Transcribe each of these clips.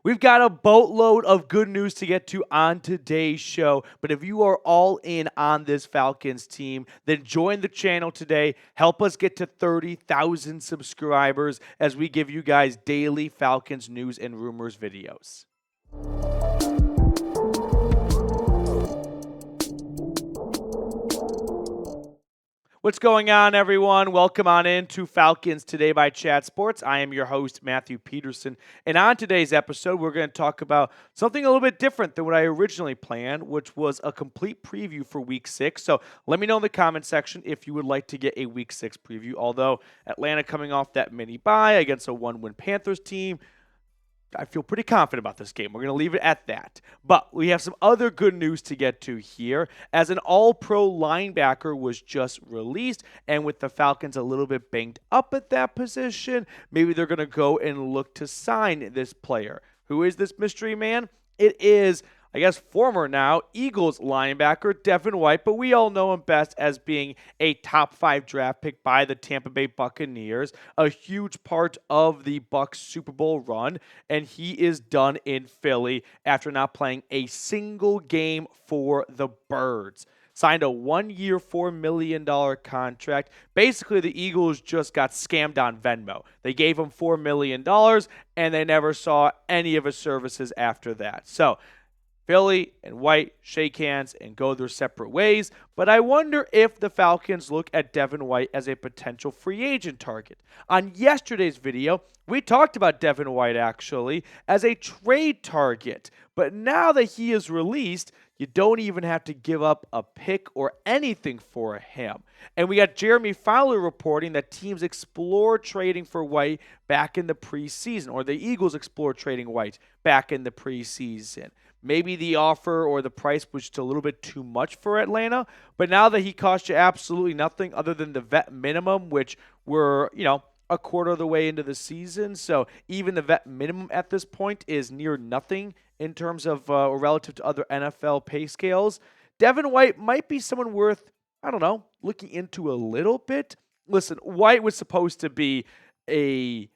We've got a boatload of good news to get to on today's show, but if you are all in on this Falcons team, then join the channel today. Help us get to 30,000 subscribers as we give you guys daily Falcons news and rumors videos. What's going on, everyone? Welcome on in to Falcons Today by Chat Sports. I am your host, Matthew Peterson. And on today's episode, we're going to talk about something a little bit different than what I originally planned, which was a complete preview for Week 6. So let me know in the comment section if you would like to get a Week 6 preview. Although Atlanta coming off that mini bye against a one-win Panthers team, I feel pretty confident about this game. We're going to leave it at that. But we have some other good news to get to here, as an all-pro linebacker was just released, and with the Falcons a little bit banged up at that position, maybe they're going to go and look to sign this player. Who is this mystery man? It is, I guess, former now Eagles linebacker Devin White, but we all know him best as being a top 5 draft pick by the Tampa Bay Buccaneers, a huge part of the Bucs Super Bowl run, and he is done in Philly after not playing a single game for the Birds. Signed a 1-year, $4 million contract. Basically, the Eagles just got scammed on Venmo. They gave him $4 million, and they never saw any of his services after that. So Philly and White shake hands and go their separate ways, but I wonder if the Falcons look at Devin White as a potential free agent target. On yesterday's video, we talked about Devin White actually as a trade target, but now that he is released, you don't even have to give up a pick or anything for him. And we got Jeremy Fowler reporting that teams explore trading for White back in the preseason, or the Eagles explore trading White back in the preseason. Maybe the offer or the price was just a little bit too much for Atlanta, but now that he cost you absolutely nothing other than the vet minimum, which we're, a quarter of the way into the season, so even the vet minimum at this point is near nothing in terms of relative to other NFL pay scales. Devin White might be someone worth, looking into a little bit. Listen, White was supposed to be a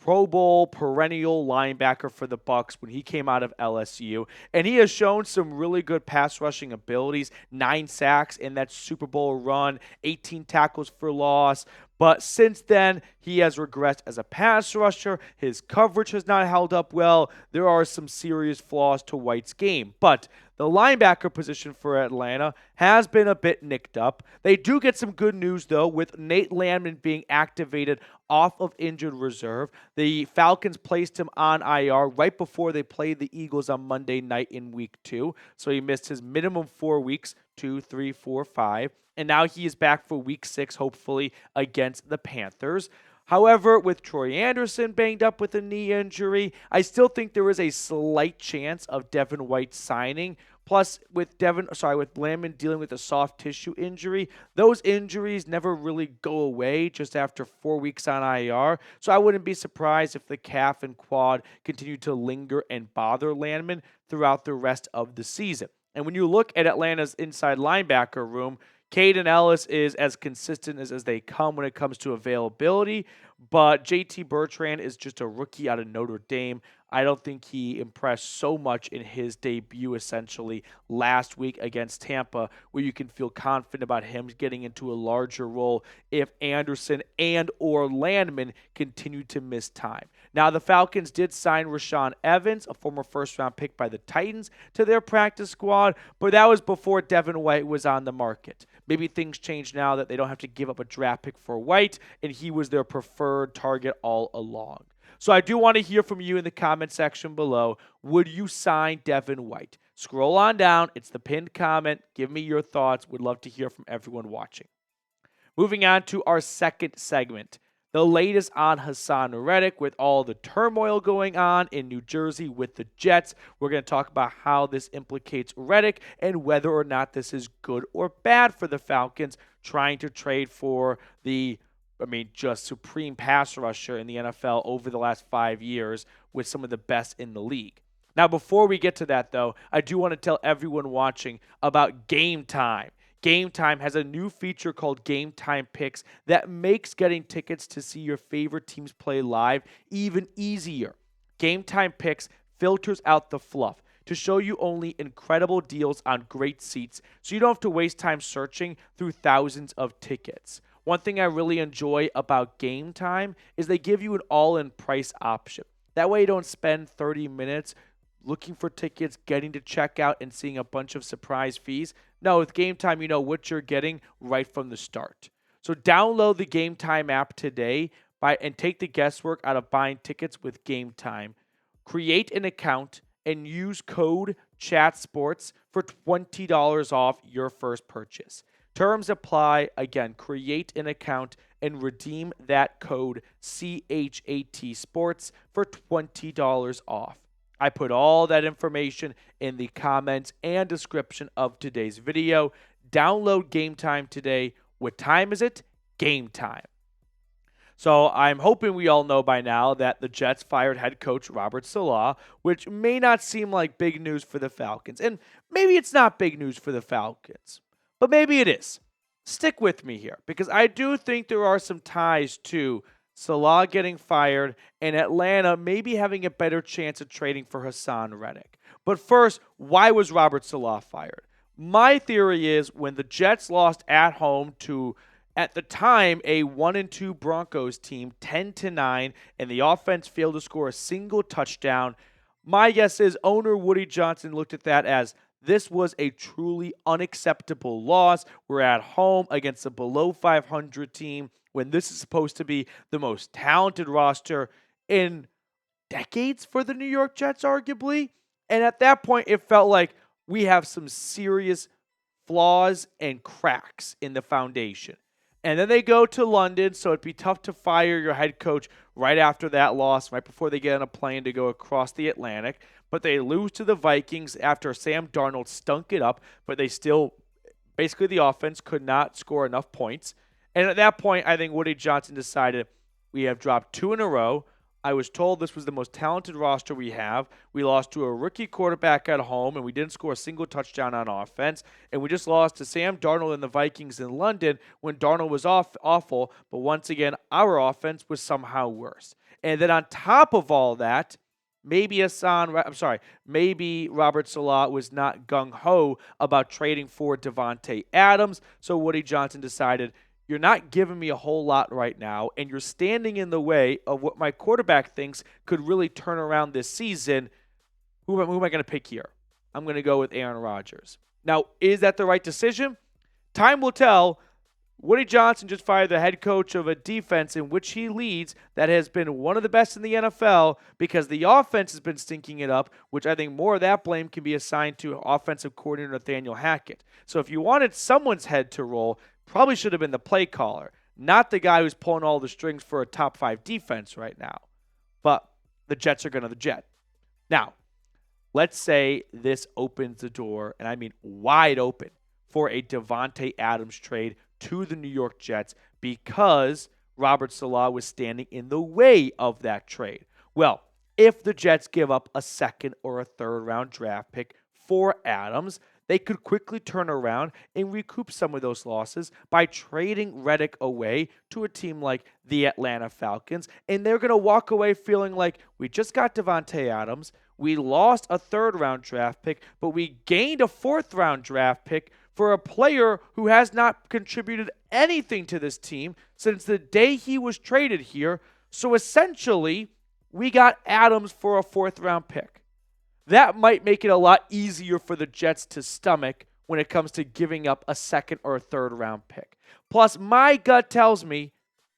Pro Bowl perennial linebacker for the Bucs when he came out of LSU, and he has shown some really good pass rushing abilities. 9 sacks in that Super Bowl run, 18 tackles for loss. But since then, he has regressed as a pass rusher. His coverage has not held up well. There are some serious flaws to White's game. But the linebacker position for Atlanta has been a bit nicked up. They do get some good news, though, with Nate Landman being activated off of injured reserve. The Falcons placed him on IR right before they played the Eagles on Monday night in Week 2. So he missed his minimum 4 weeks, 2, 3, 4, 5. And now he is back for Week 6, hopefully, against the Panthers. However, with Troy Anderson banged up with a knee injury, I still think there is a slight chance of Devin White signing. Plus, with Landman dealing with a soft tissue injury, those injuries never really go away just after 4 weeks on IR. So I wouldn't be surprised if the calf and quad continue to linger and bother Landman throughout the rest of the season. And when you look at Atlanta's inside linebacker room, Caden Ellis is as consistent as they come when it comes to availability, but JT Bertrand is just a rookie out of Notre Dame. I don't think he impressed so much in his debut, essentially, last week against Tampa, where you can feel confident about him getting into a larger role if Anderson and or Landman continue to miss time. Now, the Falcons did sign Rashaan Evans, a former first-round pick by the Titans, to their practice squad, but that was before Devin White was on the market. Maybe things change now that they don't have to give up a draft pick for White, and he was their preferred target all along. So I do want to hear from you in the comment section below. Would you sign Devin White? Scroll on down. It's the pinned comment. Give me your thoughts. Would love to hear from everyone watching. Moving on to our second segment. The latest on Haason Reddick with all the turmoil going on in New Jersey with the Jets. We're going to talk about how this implicates Reddick and whether or not this is good or bad for the Falcons trying to trade for the just supreme pass rusher in the NFL over the last 5 years with some of the best in the league. Now, before we get to that, though, I do want to tell everyone watching about GameTime. GameTime has a new feature called GameTime Picks that makes getting tickets to see your favorite teams play live even easier. Game Time Picks filters out the fluff to show you only incredible deals on great seats so you don't have to waste time searching through thousands of tickets. One thing I really enjoy about Game Time is they give you an all-in price option. That way you don't spend 30 minutes looking for tickets, getting to checkout, and seeing a bunch of surprise fees. No, with Game Time, you know what you're getting right from the start. So download the Game Time app today and take the guesswork out of buying tickets with Game Time. Create an account and use code CHATSPORTS for $20 off your first purchase. Terms apply. Again, create an account and redeem that code CHAT Sports for $20 off. I put all that information in the comments and description of today's video. Download Game Time today. What time is it? Game time. So I'm hoping we all know by now that the Jets fired head coach Robert Saleh, which may not seem like big news for the Falcons. And maybe it's not big news for the Falcons, but maybe it is. Stick with me here because I do think there are some ties to Saleh getting fired and Atlanta maybe having a better chance of trading for Haason Reddick. But first, why was Robert Saleh fired? My theory is when the Jets lost at home to, at the time, a 1-2 Broncos team, 10-9, and the offense failed to score a single touchdown, my guess is owner Woody Johnson looked at that as this was a truly unacceptable loss. We're at home against a below 500 team when this is supposed to be the most talented roster in decades for the New York Jets, arguably. And at that point, it felt like we have some serious flaws and cracks in the foundation. And then they go to London, so it'd be tough to fire your head coach right after that loss, right before they get on a plane to go across the Atlantic. But they lose to the Vikings after Sam Darnold stunk it up, but they still, basically the offense could not score enough points. And at that point, I think Woody Johnson decided we have dropped 2 in a row. I was told this was the most talented roster we have. We lost to a rookie quarterback at home, and we didn't score a single touchdown on offense. And we just lost to Sam Darnold and the Vikings in London when Darnold was awful. But once again, our offense was somehow worse. And then on top of all that, maybe Robert Saleh was not gung-ho about trading for Davante Adams. So Woody Johnson decided, you're not giving me a whole lot right now, and you're standing in the way of what my quarterback thinks could really turn around this season. Who am I going to pick here? I'm going to go with Aaron Rodgers. Now, is that the right decision? Time will tell. Woody Johnson just fired the head coach of a defense in which he leads that has been one of the best in the NFL because the offense has been stinking it up, which I think more of that blame can be assigned to offensive coordinator Nathaniel Hackett. So if you wanted someone's head to roll, probably should have been the play caller, not the guy who's pulling all the strings for a top 5 defense right now. But the Jets are going to the Jet. Now, let's say this opens the door, and I mean wide open, for a Davante Adams trade to the New York Jets because Robert Saleh was standing in the way of that trade. Well, if the Jets give up a second or a third round draft pick for Adams, they could quickly turn around and recoup some of those losses by trading Reddick away to a team like the Atlanta Falcons. And they're going to walk away feeling like we just got Davante Adams. We lost a third-round draft pick, but we gained a fourth-round draft pick for a player who has not contributed anything to this team since the day he was traded here. So essentially, we got Adams for a fourth-round pick. That might make it a lot easier for the Jets to stomach when it comes to giving up a second or a third-round pick. Plus, my gut tells me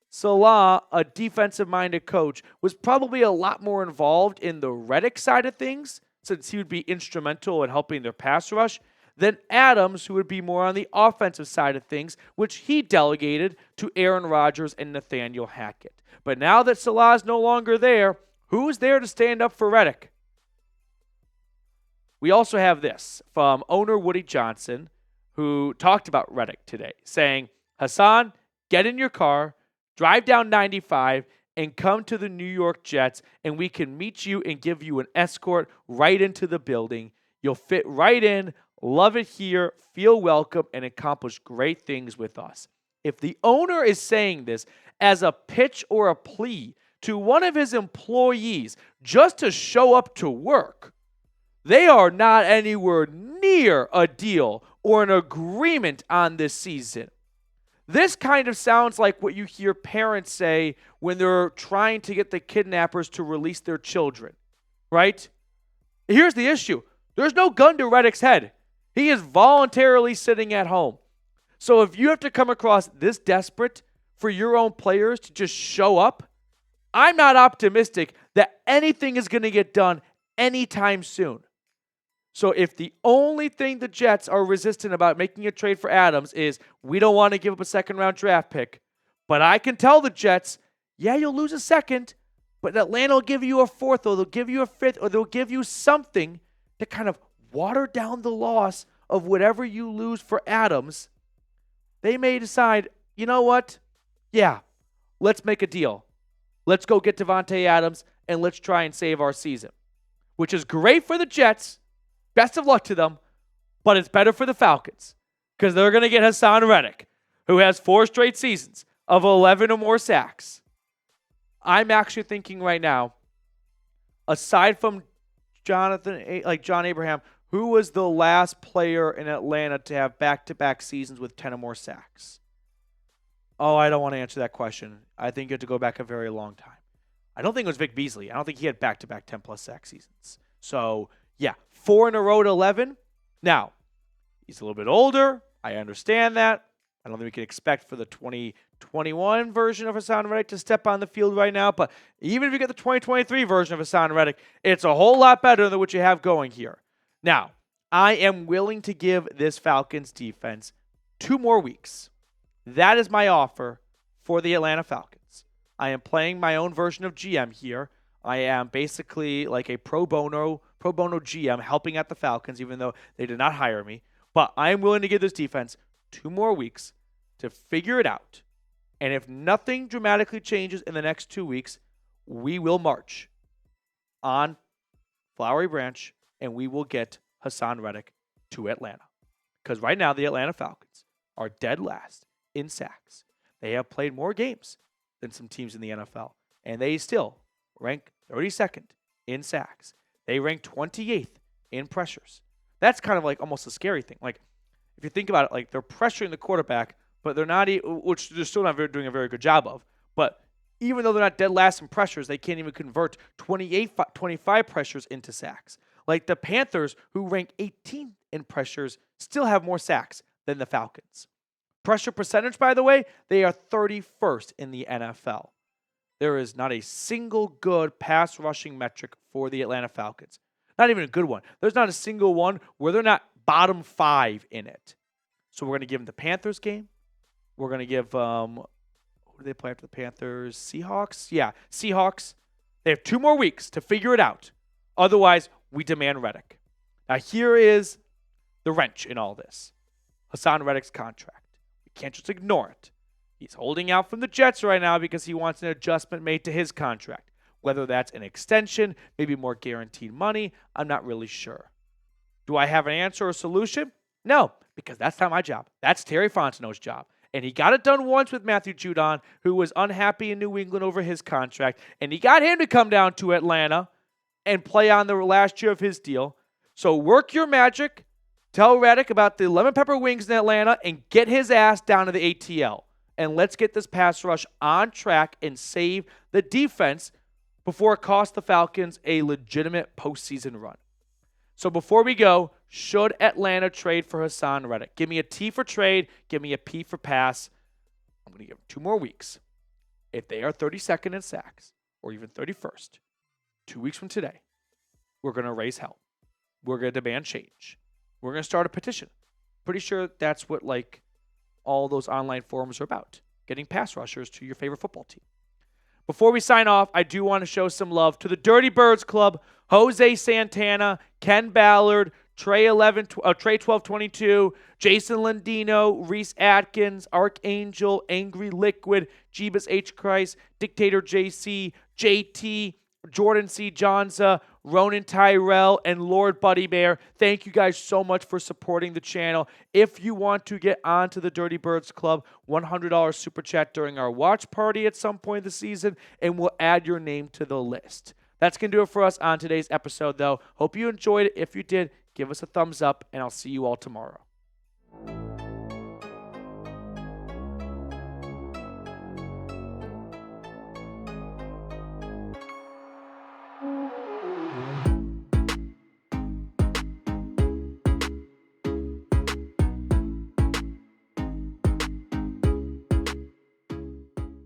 Saleh, a defensive-minded coach, was probably a lot more involved in the Reddick side of things, since he would be instrumental in helping their pass rush, than Adams, who would be more on the offensive side of things, which he delegated to Aaron Rodgers and Nathaniel Hackett. But now that Saleh is no longer there, who's there to stand up for Reddick? We also have this from owner Woody Johnson, who talked about Reddick today, saying, Haason, get in your car, drive down 95, and come to the New York Jets, and we can meet you and give you an escort right into the building. You'll fit right in, love it here, feel welcome, and accomplish great things with us. If the owner is saying this as a pitch or a plea to one of his employees just to show up to work, they are not anywhere near a deal or an agreement on this season. This kind of sounds like what you hear parents say when they're trying to get the kidnappers to release their children, right? Here's the issue. There's no gun to Reddick's head. He is voluntarily sitting at home. So if you have to come across this desperate for your own players to just show up, I'm not optimistic that anything is going to get done anytime soon. So if the only thing the Jets are resistant about making a trade for Adams is we don't want to give up a second-round draft pick, but I can tell the Jets, yeah, you'll lose a second, but Atlanta will give you a fourth, or they'll give you a fifth, or they'll give you something to kind of water down the loss of whatever you lose for Adams. They may decide, you know what? Yeah, let's make a deal. Let's go get Davante Adams, and let's try and save our season, which is great for the Jets. Best of luck to them, but it's better for the Falcons because they're going to get Haason Reddick, who has 4 straight seasons of 11 or more sacks. I'm actually thinking right now, aside from John Abraham, who was the last player in Atlanta to have back-to-back seasons with 10 or more sacks? Oh, I don't want to answer that question. I think you have to go back a very long time. I don't think it was Vic Beasley. I don't think he had back-to-back 10-plus sack seasons. So, yeah, 4 in a row to 11. Now, he's a little bit older. I understand that. I don't think we can expect for the 2021 version of Haason Reddick to step on the field right now. But even if you get the 2023 version of Haason Reddick, it's a whole lot better than what you have going here. Now, I am willing to give this Falcons defense 2 more weeks. That is my offer for the Atlanta Falcons. I am playing my own version of GM here. I am basically like a pro bono GM helping out the Falcons, even though they did not hire me. But I am willing to give this defense 2 more weeks to figure it out. And if nothing dramatically changes in the next 2 weeks, we will march on Flowery Branch and we will get Haason Reddick to Atlanta. Because right now, the Atlanta Falcons are dead last in sacks. They have played more games than some teams in the NFL. And they still rank 32nd in sacks. They rank 28th in pressures. That's kind of like almost a scary thing. Like, if you think about it, like they're pressuring the quarterback, but they're not, which they're still not doing a very good job of. But even though they're not dead last in pressures, they can't even convert 25 pressures into sacks. Like the Panthers, who rank 18th in pressures, still have more sacks than the Falcons. Pressure percentage, by the way, they are 31st in the NFL. There is not a single good pass rushing metric for the Atlanta Falcons. Not even a good one. There's not a single one where they're not bottom 5 in it. So we're going to give them the Panthers game. We're going to give, who do they play after the Panthers? Seahawks? Yeah, Seahawks. They have 2 more weeks to figure it out. Otherwise, we demand Reddick. Now, here is the wrench in all this. Haason Reddick's contract. We can't just ignore it. He's holding out from the Jets right now because he wants an adjustment made to his contract. Whether that's an extension, maybe more guaranteed money, I'm not really sure. Do I have an answer or solution? No, because that's not my job. That's Terry Fontenot's job. And he got it done once with Matthew Judon, who was unhappy in New England over his contract. And he got him to come down to Atlanta and play on the last year of his deal. So work your magic. Tell Reddick about the lemon pepper wings in Atlanta and get his ass down to the ATL. And let's get this pass rush on track and save the defense before it costs the Falcons a legitimate postseason run. So before we go, should Atlanta trade for Haason Reddick? Give me a T for trade. Give me a P for pass. I'm going to give them 2 more weeks. If they are 32nd in sacks or even 31st, 2 weeks from today, we're going to raise hell. We're going to demand change. We're going to start a petition. Pretty sure that's what all those online forums are about, getting pass rushers to your favorite football team. Before we sign off, I do want to show some love to the Dirty Birds Club, Jose Santana, Ken Ballard, Trey 1222, Jason Landino, Reese Atkins, Archangel, Angry Liquid, Jeebus H. Christ, Dictator JC, JT, Jordan C. Johnza, Ronan Tyrell, and Lord Buddy Bear. Thank you guys so much for supporting the channel. If you want to get onto the Dirty Birds Club, $100 super chat during our watch party at some point this season, and we'll add your name to the list. That's going to do it for us on today's episode, though. Hope you enjoyed it. If you did, give us a thumbs up, and I'll see you all tomorrow.